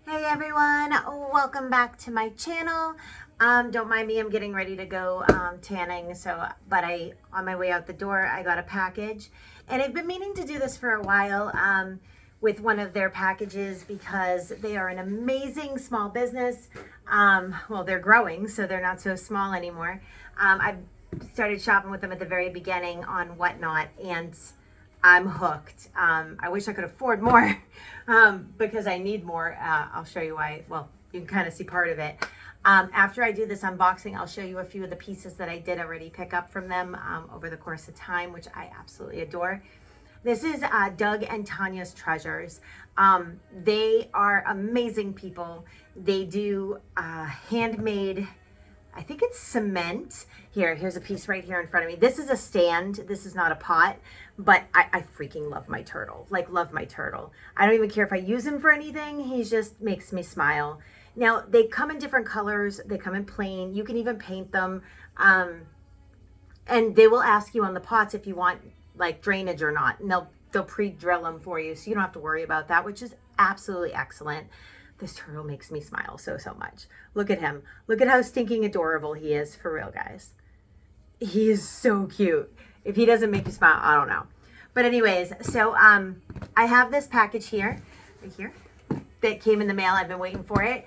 Hey everyone, welcome back to my channel. Don't mind me, I'm getting ready to go tanning. But on my way out the door, I got a package, and I've been meaning to do this for a while with one of their packages because they are an amazing small business. Well, they're growing, so they're not so small anymore. I started shopping with them at the very beginning on Whatnot, and I'm hooked. I wish I could afford more because I need more. I'll show you why. Well, you can kind of see part of it. After I do this unboxing, I'll show you a few of the pieces that I did already pick up from them over the course of time, which I absolutely adore. This is Doug and Tanya's Treasures. They are amazing people. They do handmade, I think it's cement. Here's a piece right here in front of me. This is a stand. This is not a pot, but I freaking love my turtle. Like, love my turtle. I don't even care if I use him for anything. He just makes me smile. Now, they come in different colors. They come in plain. You can even paint them. And they will ask you on the pots if you want like drainage or not. And they'll pre-drill them for you, so you don't have to worry about that, which is absolutely excellent. This turtle makes me smile so much. Look at him. Look at how stinking adorable he is, for real, guys. He is so cute. If he doesn't make you smile, I don't know. But anyways, so I have this package here, right here, that came in the mail. I've been waiting for it.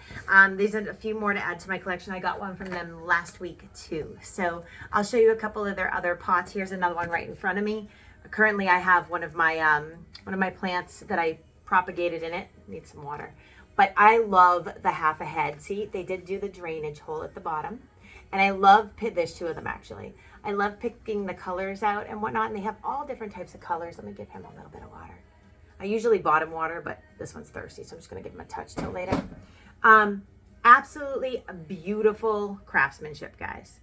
These are a few more to add to my collection. I got one from them last week too. So I'll show you a couple of their other pots. Here's another one right in front of me. Currently, I have one of my plants that I propagated in it. Need some water. But I love the half a head. See, they did do the drainage hole at the bottom. And I love, there's two of them actually. I love picking the colors out and whatnot. And they have all different types of colors. Let me give him a little bit of water. I usually bought him water, but this one's thirsty, so I'm just going to give him a touch till later. Absolutely beautiful craftsmanship, guys.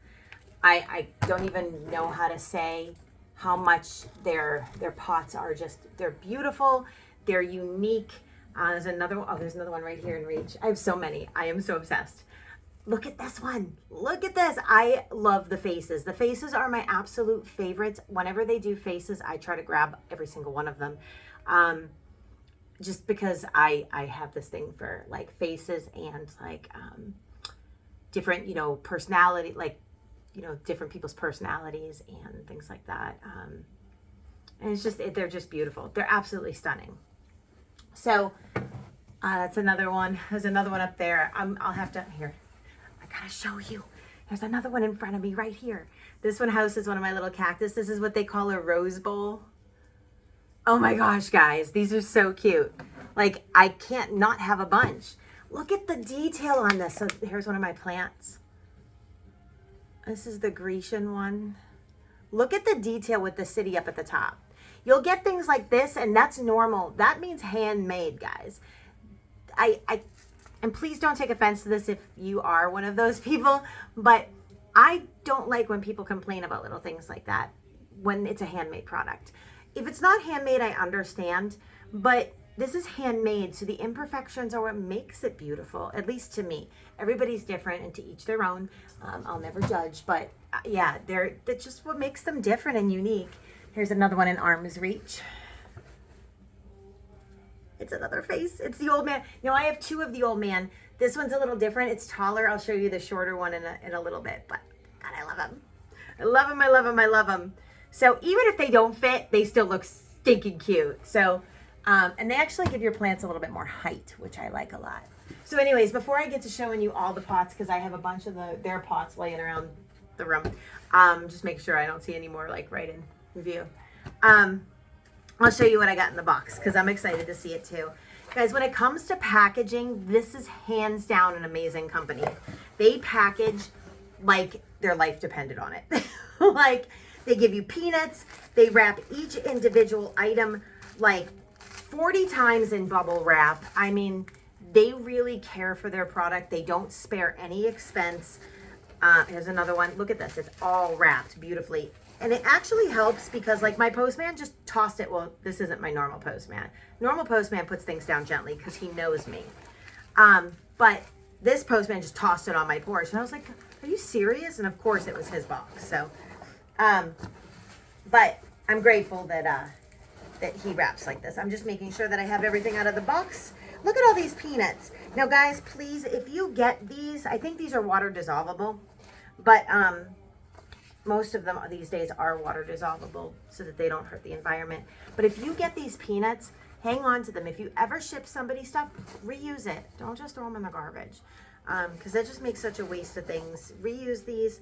I don't even know how to say how much their pots are just, they're beautiful. They're unique. There's another one right here in reach. I have so many. I am so obsessed. Look at this one. Look at this. I love the faces. The faces are my absolute favorites. Whenever they do faces, I try to grab every single one of them. Just because I have this thing for like faces and like different, personality, like, different people's personalities and things like that. And it's just, they're just beautiful. They're absolutely stunning. So that's another one. There's another one up there. I'll have to, here, I gotta show you. There's another one in front of me right here. This one houses one of my little cactus. This is what they call a rose bowl. Oh my gosh, guys, these are so cute. Like, I can't not have a bunch. Look at the detail on this. So here's one of my plants. This is the Grecian one. Look at the detail with the city up at the top. You'll get things like this, and that's normal. That means handmade, guys. And please don't take offense to this if you are one of those people, but I don't like when people complain about little things like that when it's a handmade product. If it's not handmade, I understand, but this is handmade, so the imperfections are what makes it beautiful, at least to me. Everybody's different and to each their own. I'll never judge, but yeah, that's just what makes them different and unique. Here's another one in arm's reach. It's another face. It's the old man. Now, I have two of the old man. This one's a little different. It's taller. I'll show you the shorter one in a little bit, but God, I love him. I love him. I love him. I love him. So even if they don't fit, they still look stinking cute. So, and they actually give your plants a little bit more height, which I like a lot. So anyways, before I get to showing you all the pots, because I have a bunch of their pots laying around the room, just make sure I don't see any more like right in view. I'll show you what I got in the box because I'm excited to see it too. Guys, when it comes to packaging, this is hands down an amazing company. They package like their life depended on it. Like, they give you peanuts. They wrap each individual item like 40 times in bubble wrap. I mean, they really care for their product. They don't spare any expense. Here's another one. Look at this. It's all wrapped beautifully. And it actually helps because like my postman just tossed it. Well, this isn't my normal postman. Normal postman puts things down gently because he knows me. But this postman just tossed it on my porch. And I was like, are you serious? And of course it was his box. So, but I'm grateful that that he wraps like this. I'm just making sure that I have everything out of the box. Look at all these peanuts. Now guys, please, if you get these, I think these are water dissolvable, but most of them these days are water dissolvable so that they don't hurt the environment. But if you get these peanuts, hang on to them. If you ever ship somebody stuff, reuse it. Don't just throw them in the garbage, because that just makes such a waste of things. Reuse these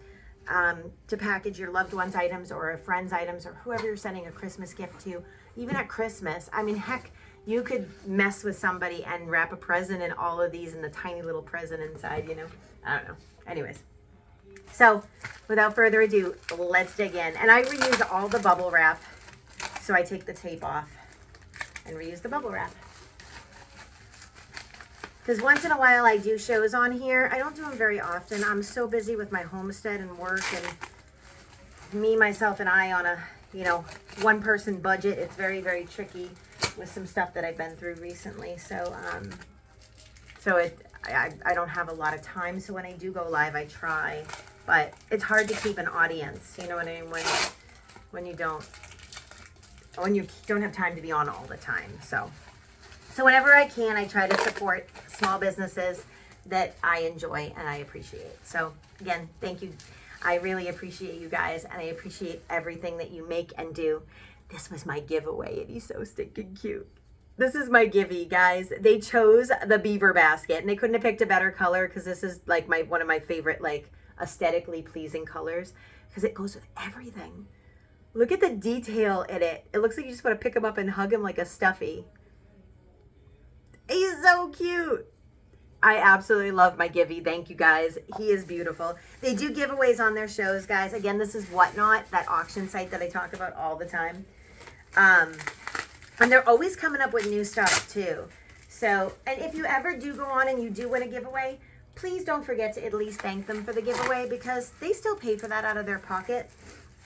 to package your loved one's items or a friend's items or whoever you're sending a Christmas gift to. Even at Christmas, I mean, heck, you could mess with somebody and wrap a present in all of these and the tiny little present inside, you know. I don't know. Anyways, so without further ado, let's dig in. And I reuse all the bubble wrap, so I take the tape off and reuse the bubble wrap. Because once in a while I do shows on here. I don't do them very often. I'm so busy with my homestead and work and me, myself, and I on a, you know, one person budget. It's very, very tricky with some stuff that I've been through recently. So, I don't have a lot of time. So when I do go live, I try, but it's hard to keep an audience. You know what I mean? When you don't have time to be on all the time. So whenever I can, I try to support small businesses that I enjoy and I appreciate. So again, thank you. I really appreciate you guys, and I appreciate everything that you make and do. This was my giveaway, and he's so stinking cute. This is my givey, guys. They chose the beaver basket, and they couldn't have picked a better color because this is like one of my favorite, like, aesthetically pleasing colors, because it goes with everything. Look at the detail in it. It looks like you just want to pick him up and hug him like a stuffy. He's so cute. I absolutely love my givey. Thank you, guys. He is beautiful. They do giveaways on their shows, guys. Again, this is Whatnot, that auction site that I talk about all the time. And they're always coming up with new stuff too. So, and if you ever do go on and you do win a giveaway, please don't forget to at least thank them for the giveaway, because they still pay for that out of their pocket.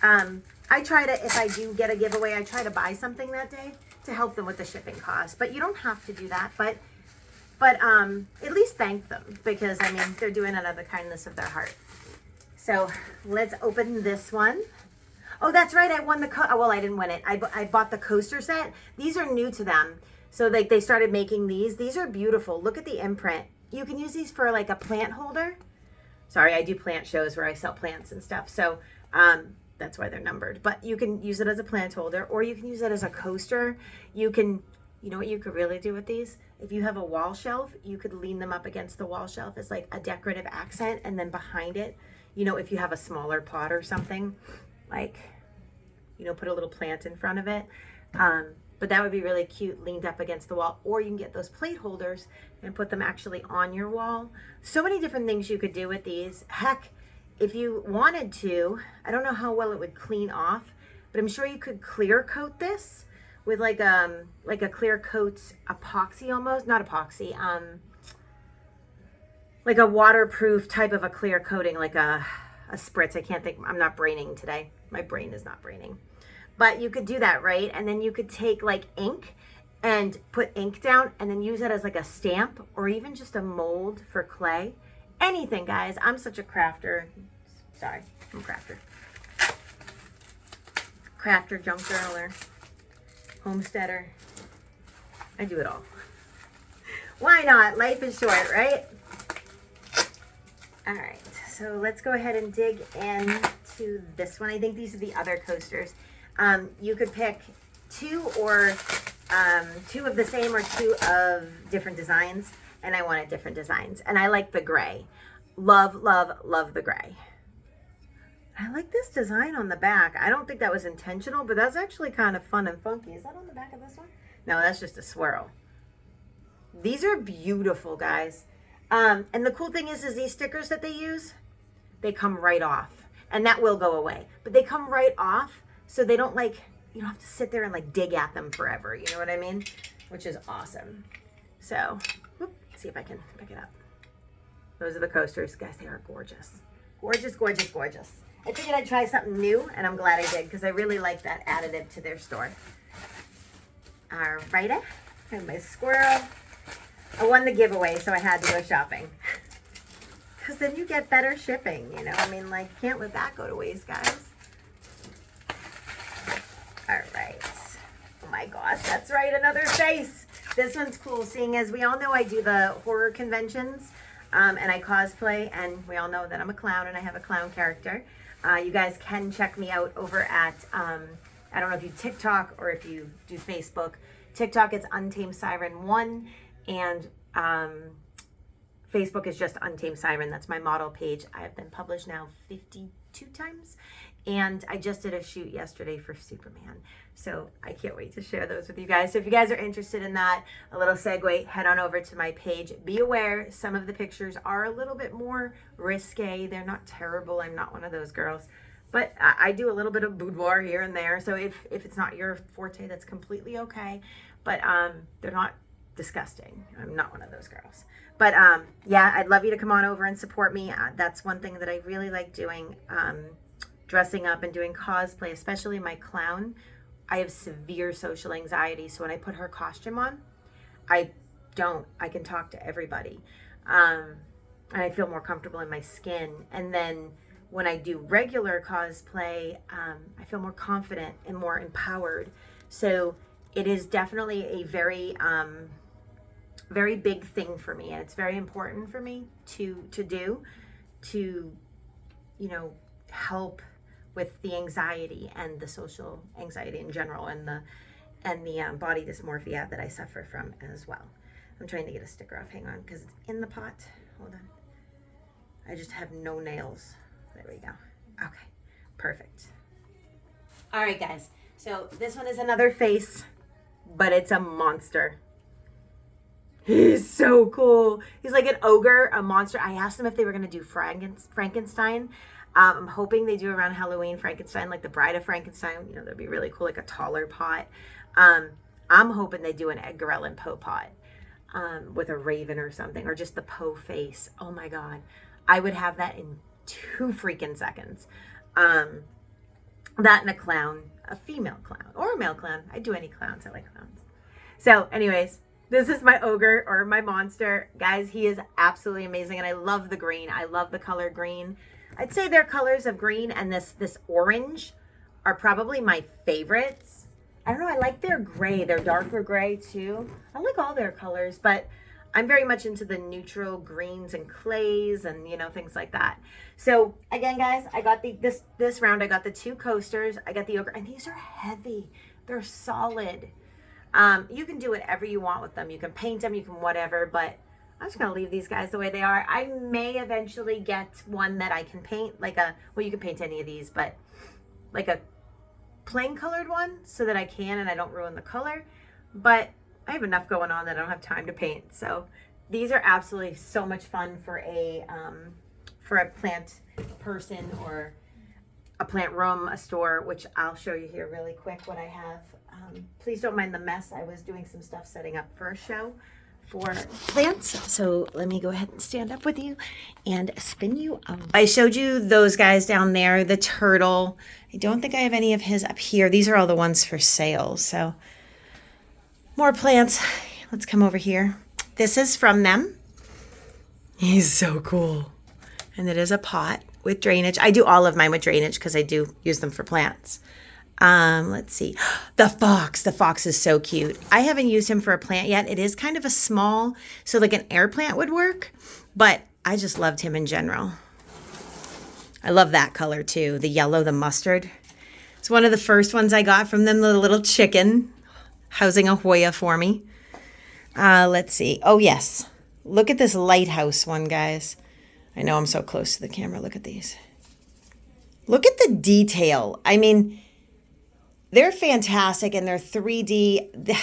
I try to, if I do get a giveaway, I try to buy something that day to help them with the shipping cost. But you don't have to do that. But at least thank them, because I mean, they're doing it out of the kindness of their heart. So let's open this one. Oh, that's right. I won the well, I didn't win it. I bought the coaster set. These are new to them. So like they started making these. These are beautiful. Look at the imprint. You can use these for like a plant holder. Sorry, I do plant shows where I sell plants and stuff. So that's why they're numbered. But you can use it as a plant holder, or you can use it as a coaster. You know what you could really do with these? If you have a wall shelf, you could lean them up against the wall shelf as like a decorative accent, and then behind it, you know, if you have a smaller pot or something, like, you know, put a little plant in front of it. But that would be really cute, leaned up against the wall. Or you can get those plate holders and put them actually on your wall. So many different things you could do with these. Heck, if you wanted to, I don't know how well it would clean off, but I'm sure you could clear coat this with like a clear coat's epoxy almost, not epoxy, like a waterproof type of a clear coating, like a spritz. I can't think, I'm not braining today. My brain is not braining. But you could do that, right? And then you could take like ink and put ink down and then use it as like a stamp, or even just a mold for clay. Anything, guys. I'm such a crafter. Sorry, I'm a crafter. Crafter, junk journaler, homesteader. I do it all. Why not? Life is short, right? All right, so let's go ahead and dig into this one. I think these are the other coasters. You could pick two of the same or two of different designs, and I wanted different designs. And I like the gray. Love, love, love the gray. I like this design on the back. I don't think that was intentional, but that's actually kind of fun and funky. Is that on the back of this one? No, that's just a swirl. These are beautiful, guys. And the cool thing is these stickers that they use, they come right off. And that will go away. But they come right off, so they don't like, you don't have to sit there and like dig at them forever. You know what I mean? Which is awesome. So, let's see if I can pick it up. Those are the coasters. Guys, they are gorgeous. Gorgeous, gorgeous, gorgeous. I figured I'd try something new, and I'm glad I did, because I really like that additive to their store. All righty. I have my squirrel. I won the giveaway, so I had to go shopping. Because then you get better shipping, you know? I mean, like, can't let that go to waste, guys. All right. Oh my my gosh, that's right, another face. This one's cool, seeing as we all know I do the horror conventions, and I cosplay, and we all know that I'm a clown and I have a clown character. You guys can check me out over at, I don't know if you TikTok or if you do Facebook. TikTok, it's Untamed Siren 1, and Facebook is just Untamed Siren. That's my model page. I have been published now 52 times, and I just did a shoot yesterday for Superman. So I can't wait to share those with you guys. So if you guys are interested in that, a little segue, head on over to my page. Be aware, some of the pictures are a little bit more risque. They're not terrible. I'm not one of those girls. But I do a little bit of boudoir here and there. So if it's not your forte, that's completely okay. But they're not disgusting. I'm not one of those girls. But yeah, I'd love you to come on over and support me. That's one thing that I really like doing, dressing up and doing cosplay, especially my clown. I have severe social anxiety, so when I put her costume on, I can talk to everybody. And I feel more comfortable in my skin. And then when I do regular cosplay, I feel more confident and more empowered. So it is definitely a very very big thing for me, and it's very important for me to do, to, you know, help with the anxiety and the social anxiety in general, and the body dysmorphia that I suffer from as well. I'm trying to get a sticker off. Hang on, because it's in the pot. Hold on. I just have no nails. There we go. Okay, perfect. All right, guys. So this one is another face, but it's a monster. He's so cool. He's like an ogre, a monster. I asked them if they were going to do Frankenstein. I'm hoping they do around Halloween Frankenstein, like the Bride of Frankenstein. You know, that'd be really cool, like a taller pot. I'm hoping they do an Edgar Allan Poe pot with a raven or something, or just the Poe face. Oh my God. I would have that in 2 freaking seconds. That and a clown, a female clown or a male clown. I do any clowns. I like clowns. So anyways, this is my ogre or my monster. Guys, he is absolutely amazing. And I love the green. I love the color green. I'd say their colors of green and this orange are probably my favorites. I don't know. I like their gray. Their darker gray too. I like all their colors, but I'm very much into the neutral greens and clays and, you know, things like that. So again, guys, I got this round, I got the 2 coasters. I got the ogre, and these are heavy. They're solid. You can do whatever you want with them. You can paint them, you can whatever, but I'm just going to leave these guys the way they are. I may eventually get one that I can paint, like well, you can paint any of these, but like a plain colored one so that I can and I don't ruin the color. But I have enough going on that I don't have time to paint. So these are absolutely so much fun for a plant person or a plant room, a store, which I'll show you here really quick what I have. Please don't mind the mess. I was doing some stuff setting up for a show for plants. So let me go ahead and stand up with you and spin you up. I showed you those guys down there, the turtle. I don't think I have any of his up here. These are all the ones for sale. So more plants. Let's come over here. This is from them. He's so cool. And it is a pot with drainage. I do all of mine with drainage because I do use them for plants. Let's see. The fox. The fox is so cute. I haven't used him for a plant yet. It is kind of a small, so like an air plant would work, but I just loved him in general. I love that color too. The yellow, the mustard. It's one of the first ones I got from them, the little chicken housing a Hoya for me. Let's see. Oh yes. Look at this lighthouse one, guys. I know I'm so close to the camera. Look at these. Look at the detail. I mean, they're fantastic, and they're 3D. They're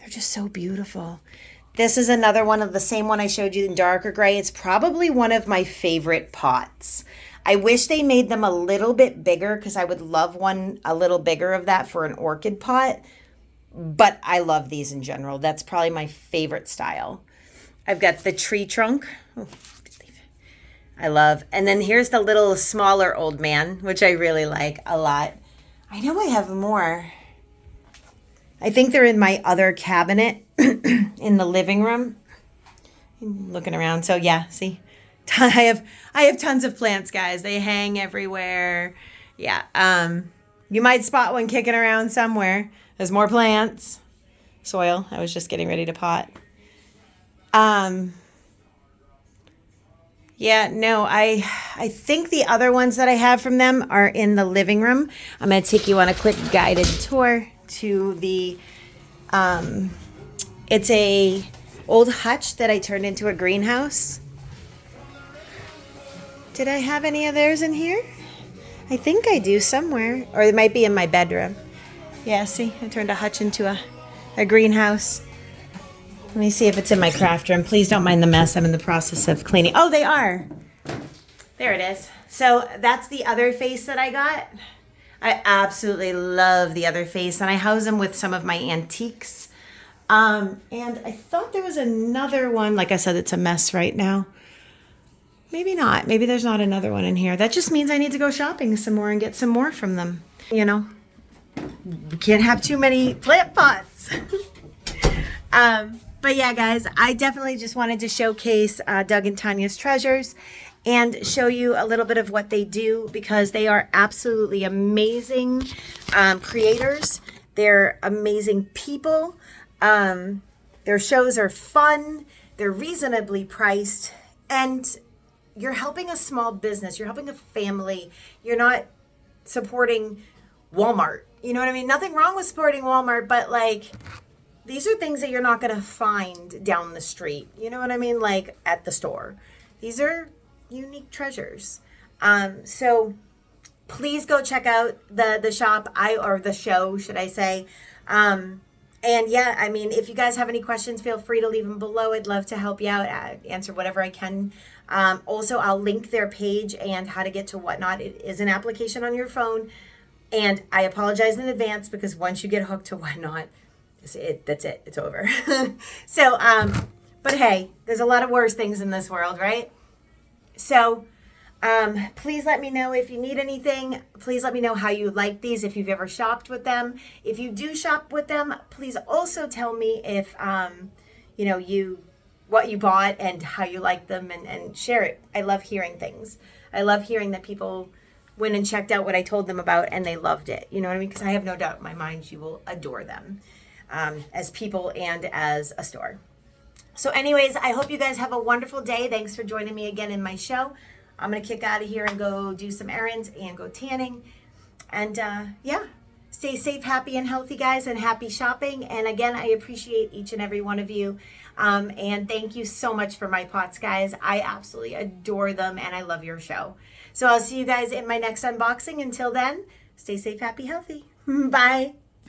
just so beautiful. This is another one of the same one I showed you in darker gray. It's probably one of my favorite pots. I wish they made them a little bit bigger because I would love one a little bigger of that for an orchid pot. But I love these in general. That's probably my favorite style. I've got the tree trunk. Oh, I love. And then here's the little smaller old man, which I really like a lot. I know I have more. I think they're in my other cabinet in the living room. I'm looking around. So yeah, see, I have tons of plants, guys. They hang everywhere. Yeah. You might spot one kicking around somewhere. There's more plants. Soil. I was just getting ready to pot. Yeah, no, I think the other ones that I have from them are in the living room. I'm going to take you on a quick guided tour to the, it's a old hutch that I turned into a greenhouse. Did I have any of theirs in here? I think I do somewhere, or it might be in my bedroom. Yeah, see, I turned a hutch into a greenhouse. Let me see if it's in my craft room. Please don't mind the mess. I'm in the process of cleaning. Oh, they are. There it is. So that's the other face that I got. I absolutely love the other face, and I house them with some of my antiques. And I thought there was another one. Like I said, it's a mess right now. Maybe not. Maybe there's not another one in here. That just means I need to go shopping some more and get some more from them. You know, you can't have too many plant pots. But yeah, guys, I definitely just wanted to showcase Doug and Tanya's Treasures and show you a little bit of what they do, because they are absolutely amazing creators. They're amazing people. Their shows are fun. They're reasonably priced. And you're helping a small business. You're helping a family. You're not supporting Walmart. You know what I mean? Nothing wrong with supporting Walmart, but like, these are things that you're not going to find down the street. You know what I mean? Like at the store. These are unique treasures. So please go check out the shop, or the show, should I say. And yeah, I mean, if you guys have any questions, feel free to leave them below. I'd love to help you out, answer whatever I can. Also, I'll link their page and how to get to Whatnot. It is an application on your phone. And I apologize in advance, because once you get hooked to Whatnot, that's it. It's over. So, but hey, there's a lot of worse things in this world, right? So, please let me know if you need anything. Please let me know how you like these, if you've ever shopped with them. If you do shop with them, please also tell me if, you know, what you bought and how you like them, and share it. I love hearing things. I love hearing that people went and checked out what I told them about and they loved it. You know what I mean? Because I have no doubt in my mind you will adore them. As people and as a store. So anyways, I hope you guys have a wonderful day. Thanks for joining me again in my show. I'm going to kick out of here and go do some errands and go tanning. And yeah, stay safe, happy, and healthy, guys, and happy shopping. And again, I appreciate each and every one of you. And thank you so much for my pots, guys. I absolutely adore them, and I love your show. So I'll see you guys in my next unboxing. Until then, stay safe, happy, healthy. Bye.